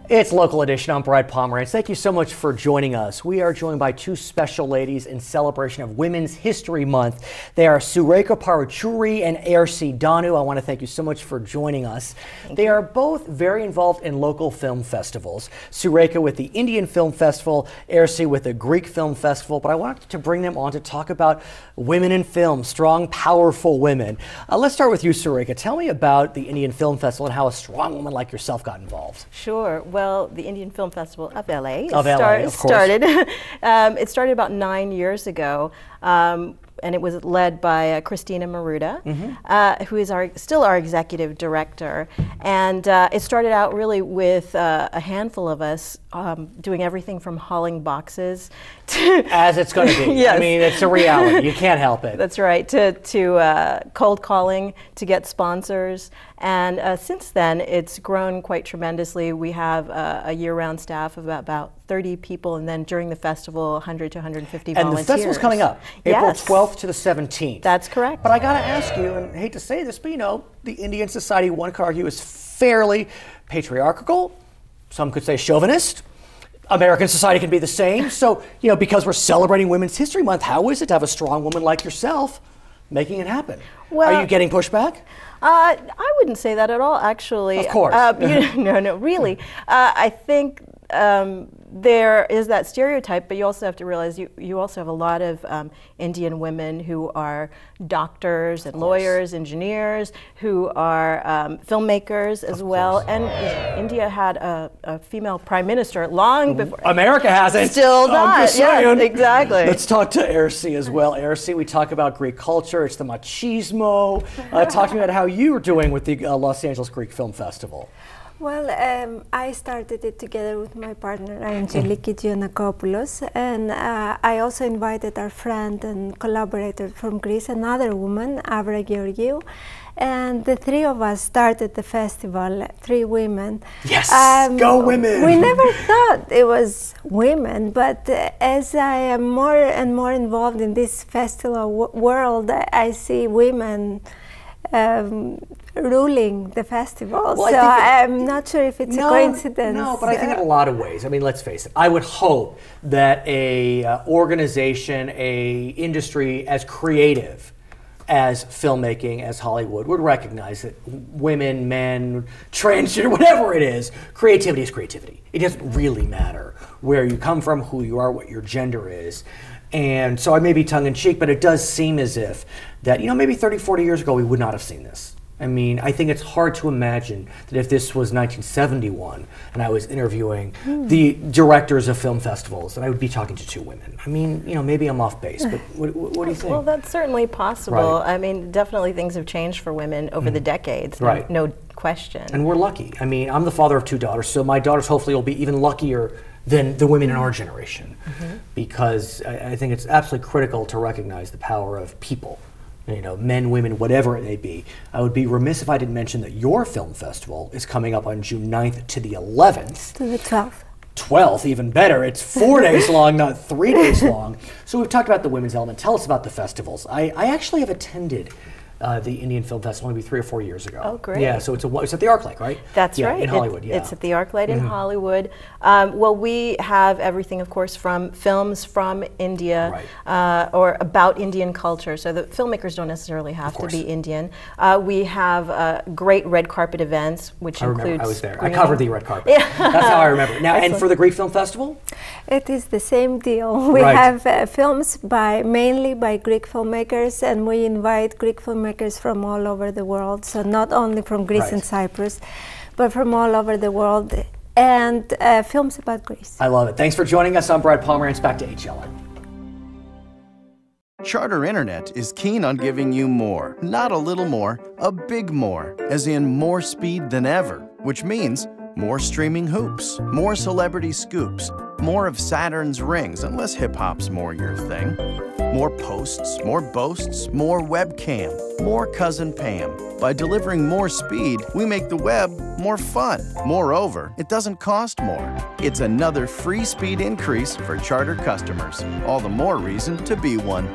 It's Local Edition. I'm Brad Pomerantz. Thank you so much for joining us. We are joined by two special ladies in celebration of Women's History Month. They are Surekha Paruchuri and Ersi Danou. I want to thank you so much for joining us. They are both very involved in local film festivals. Surekha with the Indian Film Festival, Ersi with the Greek Film Festival. But I wanted to bring them on to talk about women in film, strong, powerful women. Let's start with you, Surekha. Tell me about the Indian Film Festival and how a strong woman like yourself got involved. Sure. Well, the Indian Film Festival of LA, started. It started about 9 years ago, and it was led by Christina Maruda, who is still our executive director. And it started out really with a handful of us doing everything from hauling boxes to as it's going to be. Yes. I mean, it's a reality. You can't help it. That's right. To cold calling to get sponsors. And since then, it's grown quite tremendously. We have a year-round staff of about 30 people, and then during the festival, 100 to 150 volunteers. And the festival's coming up, April 12th to the 17th. That's correct. But I got to ask you, and I hate to say this, but you know, the Indian society, one could argue, is fairly patriarchal. Some could say chauvinist. American society can be the same. So, you know, because we're celebrating Women's History Month, how is it to have a strong woman like yourself making it happen? Well, are you getting pushback? I wouldn't say that at all, actually. Of course. No, really. I think there is that stereotype, but you also have to realize you also have a lot of Indian women who are doctors and lawyers, engineers, who are filmmakers as well. And India had a female prime minister long before. America hasn't. Still not. I'm just saying. Yes, exactly. Let's talk to Ersi as well. Ersi, we talk about Greek culture. It's the machismo. Talk to me about how you are doing with the Los Angeles Greek Film Festival. Well, I started it together with my partner, Angeliki Giannakopoulos, and I also invited our friend and collaborator from Greece, another woman, Avra Georgiou, and the three of us started the festival, three women. Yes, go women! We never thought it was women, but as I am more and more involved in this festival world, I see women ruling the festival. Well, so I'm not sure if it's a coincidence. No, but I think in a lot of ways. I mean, let's face it. I would hope that a organization, a industry as creative as filmmaking, as Hollywood, would recognize that women, men, transgender, whatever it is, creativity is creativity. It doesn't really matter where you come from, who you are, what your gender is. And so I may be tongue-in-cheek, but it does seem as if that, you know, maybe 30, 40 years ago, we would not have seen this. I mean, I think it's hard to imagine that if this was 1971 and I was interviewing the directors of film festivals, that I would be talking to two women. I mean, you know, maybe I'm off base, but what do you think? Well, that's certainly possible. Right. I mean, definitely things have changed for women over the decades, right. No question. And we're lucky. I mean, I'm the father of two daughters, so my daughters hopefully will be even luckier than the women in our generation, because I think it's absolutely critical to recognize the power of people. You know, men, women, whatever it may be. I would be remiss if I didn't mention that your film festival is coming up on June 9th to the 11th. To the 12th. 12th, even better. It's 4 days long, not 3 days long. So we've talked about the women's element. Tell us about the festivals. I actually have attended the Indian Film Festival maybe 3 or 4 years ago. Oh, great. Yeah, so it's at the ArcLight, right? That's right. In Hollywood, It's at the ArcLight in Hollywood. Well, we have everything, of course, from films from India or about Indian culture. So the filmmakers don't necessarily have to be Indian. We have great red carpet events, which includes... I was there. I covered the red carpet. That's how I remember. Now, and for the Greek Film Festival? It is the same deal. We have films mainly by Greek filmmakers, and we invite Greek filmmakers from all over the world, so not only from Greece and Cyprus, but from all over the world, and films about Greece. I love it. Thanks for joining us. I'm Brad Pomerantz. Back to HLN. Charter Internet is keen on giving you more, not a little more, a big more, as in more speed than ever, which means more streaming hoops, more celebrity scoops, more of Saturn's rings, unless hip-hop's more your thing. More posts, more boasts, more webcam, more Cousin Pam. By delivering more speed, we make the web more fun. Moreover, it doesn't cost more. It's another free speed increase for Charter customers. All the more reason to be one.